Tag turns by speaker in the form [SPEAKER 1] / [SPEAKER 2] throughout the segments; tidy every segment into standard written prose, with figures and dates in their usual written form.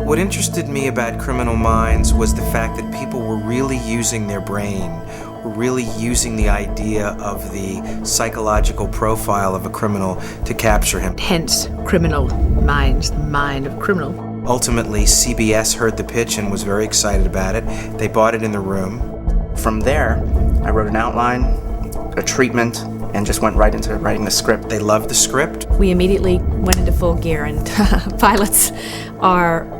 [SPEAKER 1] What interested me about Criminal Minds was the fact that people were really using their brain, were really using the idea of the psychological profile of a criminal to capture him.
[SPEAKER 2] Hence, Criminal Minds, the mind of criminal.
[SPEAKER 1] Ultimately, CBS heard the pitch and was very excited about it. They bought it in the room.
[SPEAKER 3] From there, I wrote an outline, a treatment, and just went right into writing the script.
[SPEAKER 1] They loved the script.
[SPEAKER 2] We immediately went into full gear, and pilots are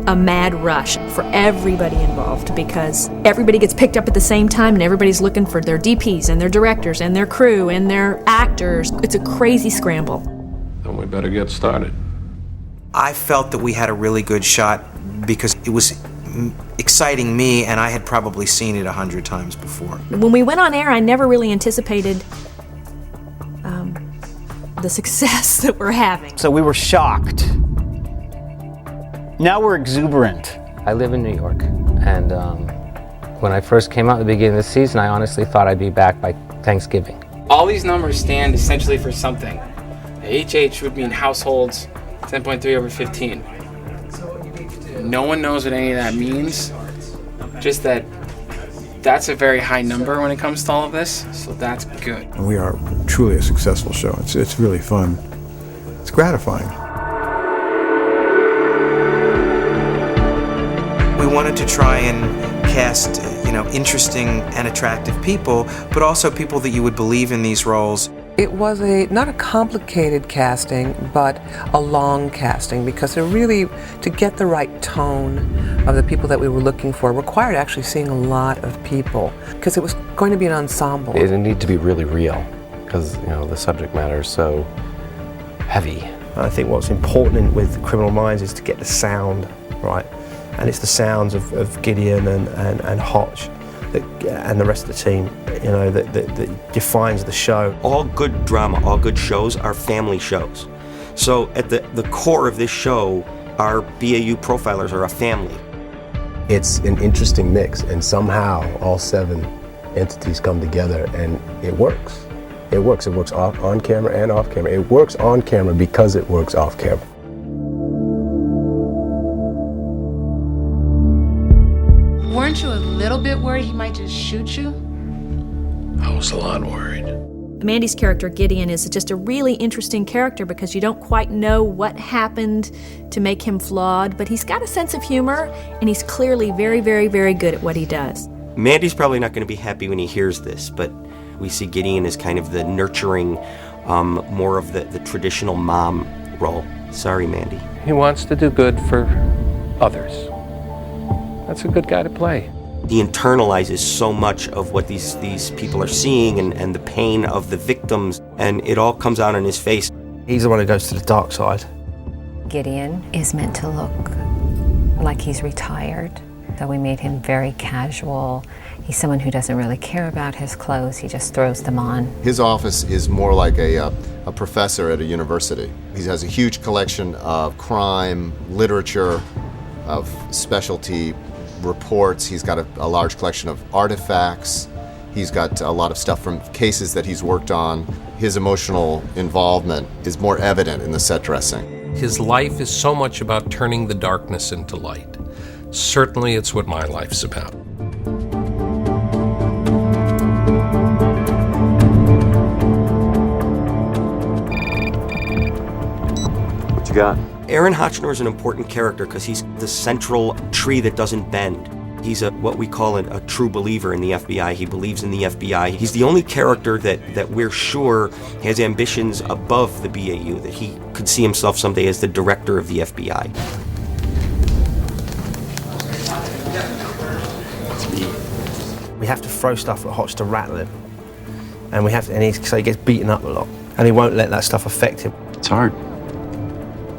[SPEAKER 2] a mad rush for everybody involved because everybody gets picked up at the same time and everybody's looking for their DPs and their directors and their crew and their actors. It's a crazy scramble.
[SPEAKER 4] Then we better get started.
[SPEAKER 1] I felt that we had a really good shot because it was exciting me, and I had probably seen it 100 times before.
[SPEAKER 2] When we went on air, I never really anticipated the success that we're having.
[SPEAKER 5] So we were shocked. Now we're exuberant.
[SPEAKER 6] I live in New York, and when I first came out at the beginning of the season, I honestly thought I'd be back by Thanksgiving.
[SPEAKER 7] All these numbers stand essentially for something. HH would mean households, 10.3 over 15. No one knows what any of that means, just that that's a very high number when it comes to all of this, so that's good.
[SPEAKER 8] We are truly a successful show. It's really fun. It's gratifying.
[SPEAKER 1] We wanted to try and cast, interesting and attractive people, but also people that you would believe in these roles.
[SPEAKER 9] It was not a complicated casting, but a long casting, because to get the right tone of the people that we were looking for required actually seeing a lot of people, because it was going to be an ensemble.
[SPEAKER 10] It needed to be really real, because the subject matter is so heavy.
[SPEAKER 11] I think what's important with Criminal Minds is to get the sound right, and it's the sounds of Gideon and Hotch and the rest of the team, that defines the show.
[SPEAKER 12] All good drama, all good shows are family shows. So at the core of this show, our BAU profilers are a family.
[SPEAKER 13] It's an interesting mix, and somehow all 7 entities come together, and it works. It works. It works on camera and off camera. It works on camera because it works off camera.
[SPEAKER 14] Weren't you a little bit worried he might just shoot you?
[SPEAKER 4] I was a lot worried.
[SPEAKER 2] Mandy's character, Gideon, is just a really interesting character because you don't quite know what happened to make him flawed, but he's got a sense of humor, and he's clearly very, very, very good at what he does.
[SPEAKER 12] Mandy's probably not going to be happy when he hears this, but we see Gideon as kind of the nurturing, more of the traditional mom role. Sorry, Mandy.
[SPEAKER 4] He wants to do good for others. That's a good guy to play.
[SPEAKER 12] He internalizes so much of what these people are seeing and the pain of the victims, and it all comes out on his face.
[SPEAKER 11] He's the one who goes to the dark side.
[SPEAKER 15] Gideon is meant to look like he's retired, so we made him very casual. He's someone who doesn't really care about his clothes, he just throws them on.
[SPEAKER 16] His office is more like a professor at a university. He has a huge collection of crime, literature, of specialty reports. He's got a large collection of artifacts. He's got a lot of stuff from cases that he's worked on. His emotional involvement is more evident in the set dressing.
[SPEAKER 4] His life is so much about turning the darkness into light. Certainly it's what my life's about.
[SPEAKER 12] What you got? Aaron Hotchner is an important character because he's the central tree that doesn't bend. He's what we call a true believer in the FBI. He believes in the FBI. He's the only character that we're sure has ambitions above the BAU, that he could see himself someday as the director of the FBI.
[SPEAKER 11] We have to throw stuff at Hotch to rattle him, and so he gets beaten up a lot, and he won't let that stuff affect him.
[SPEAKER 10] It's hard.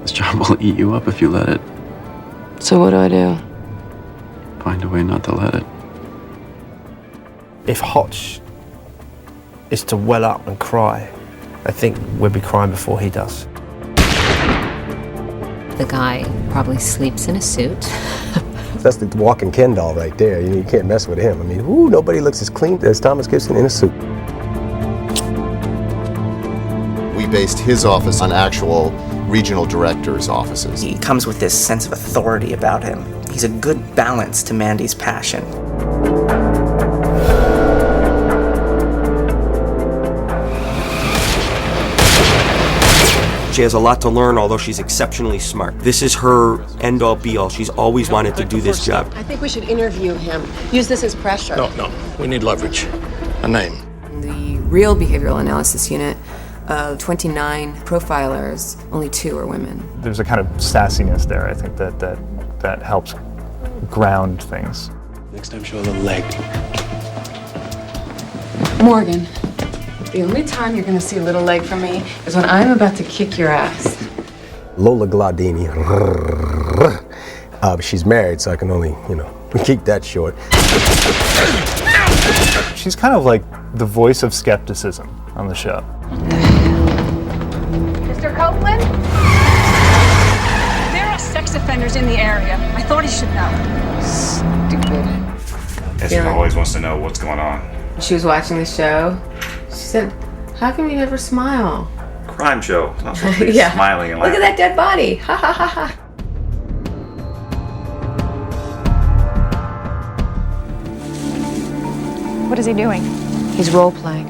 [SPEAKER 10] This job will eat you up if you let it.
[SPEAKER 14] So what do I do?
[SPEAKER 10] Find a way not to let it.
[SPEAKER 11] If Hotch is to well up and cry, I think we'll be crying before he does.
[SPEAKER 15] The guy probably sleeps in a suit.
[SPEAKER 13] That's the walking Ken doll right there. You can't mess with him. I mean, nobody looks as clean as Thomas Gibson in a suit.
[SPEAKER 16] We based his office on actual regional directors' offices.
[SPEAKER 3] He comes with this sense of authority about him. He's a good balance to Mandy's passion.
[SPEAKER 12] She has a lot to learn, although she's exceptionally smart. This is her end-all be-all. She's always wanted to do this job.
[SPEAKER 17] I think we should interview him. Use this as pressure.
[SPEAKER 18] No. We need leverage. A name.
[SPEAKER 19] The real behavioral analysis unit of 29 profilers, only 2 are women.
[SPEAKER 20] There's a kind of sassiness there, I think, that helps ground things.
[SPEAKER 18] Next time, show a little leg.
[SPEAKER 14] Morgan, the only time you're gonna see a little leg from me is when I'm about to kick your ass.
[SPEAKER 13] Lola Glaudini. She's married, so I can only, keep that short.
[SPEAKER 20] She's kind of like the voice of skepticism on the show.
[SPEAKER 21] Mr. Copeland? There are sex offenders in the area. I thought he should know.
[SPEAKER 14] Stupid.
[SPEAKER 22] Esme always wants to know what's going on.
[SPEAKER 14] She was watching the show. She said, how can we never smile?
[SPEAKER 22] Crime show. It's not supposed to be
[SPEAKER 14] Yeah.
[SPEAKER 22] smiling and
[SPEAKER 14] Look
[SPEAKER 22] laughing.
[SPEAKER 14] at that dead body. Ha ha ha ha.
[SPEAKER 21] What is he doing?
[SPEAKER 14] He's role playing.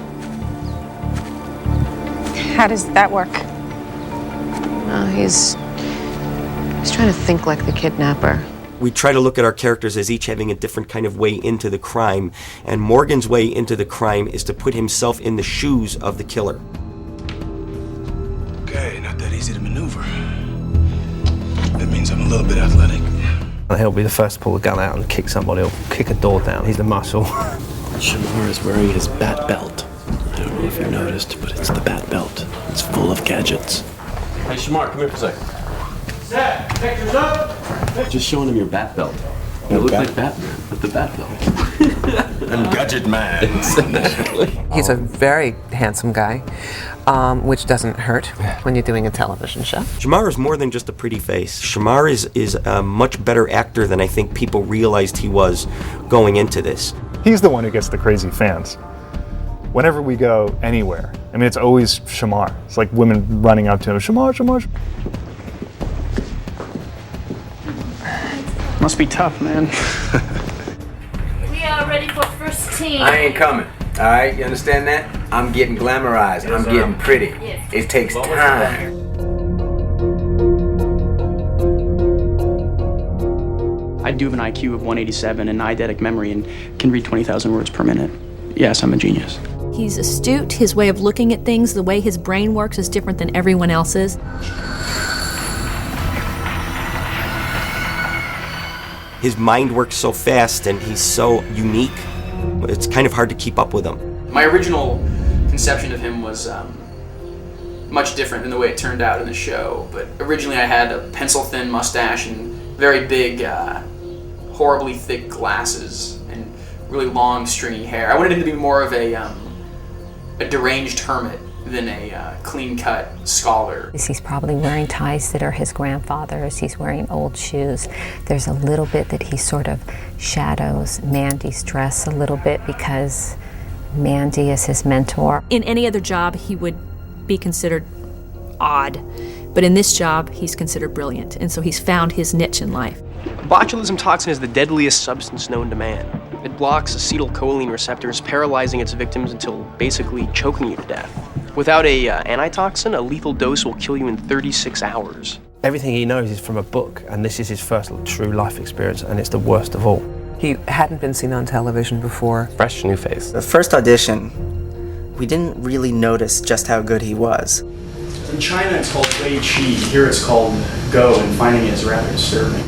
[SPEAKER 21] How does that work?
[SPEAKER 14] He's trying to think like the kidnapper.
[SPEAKER 12] We try to look at our characters as each having a different kind of way into the crime, and Morgan's way into the crime is to put himself in the shoes of the killer.
[SPEAKER 18] Okay, not that easy to maneuver. That means I'm a little bit athletic.
[SPEAKER 11] He'll be the first to pull the gun out and kick somebody or kick a door down. He's the muscle.
[SPEAKER 18] Shamar is wearing his bat belt. I don't know if you noticed, but it's the bat belt. It's full of gadgets.
[SPEAKER 10] Hey, Shamar, come here for a second.
[SPEAKER 18] Set! Pictures up!
[SPEAKER 10] Just showing him your bat belt. You look like Batman with the bat belt.
[SPEAKER 18] I'm Gadget Man.
[SPEAKER 9] He's a very handsome guy, which doesn't hurt when you're doing a television show.
[SPEAKER 12] Shamar is more than just a pretty face. Shamar is a much better actor than I think people realized he was going into this.
[SPEAKER 20] He's the one who gets the crazy fans. Whenever we go anywhere, I mean, it's always Shamar. It's like women running up to him, Shamar, Shamar.
[SPEAKER 23] Must be tough, man.
[SPEAKER 24] We are ready for first team.
[SPEAKER 25] I ain't coming. All right, you understand that? I'm getting glamorized. I'm getting pretty.
[SPEAKER 24] Yes.
[SPEAKER 25] It takes time.
[SPEAKER 23] I do have an IQ of 187 and eidetic memory and can read 20,000 words per minute. Yes, I'm a genius.
[SPEAKER 2] He's astute. His way of looking at things, the way his brain works is different than everyone else's.
[SPEAKER 12] His mind works so fast and he's so unique, it's kind of hard to keep up with him.
[SPEAKER 7] My original conception of him was much different than the way it turned out in the show. But originally I had a pencil-thin mustache and very big, horribly thick glasses and really long, stringy hair. I wanted him to be more of a deranged hermit than a clean-cut scholar.
[SPEAKER 15] He's probably wearing ties that are his grandfather's. He's wearing old shoes. There's a little bit that he sort of shadows Mandy's dress a little bit because Mandy is his mentor.
[SPEAKER 2] In any other job, he would be considered odd. But in this job, he's considered brilliant. And so he's found his niche in life.
[SPEAKER 26] Botulism toxin is the deadliest substance known to man. It blocks acetylcholine receptors, paralyzing its victims until basically choking you to death. Without a antitoxin, a lethal dose will kill you in 36 hours.
[SPEAKER 11] Everything he knows is from a book, and this is his first true life experience, and it's the worst of all.
[SPEAKER 9] He hadn't been seen on television before.
[SPEAKER 3] Fresh new face. The first audition, we didn't really notice just how good he was.
[SPEAKER 23] In China, it's called Wei Qi. Here it's called Go, and finding it is rather disturbing.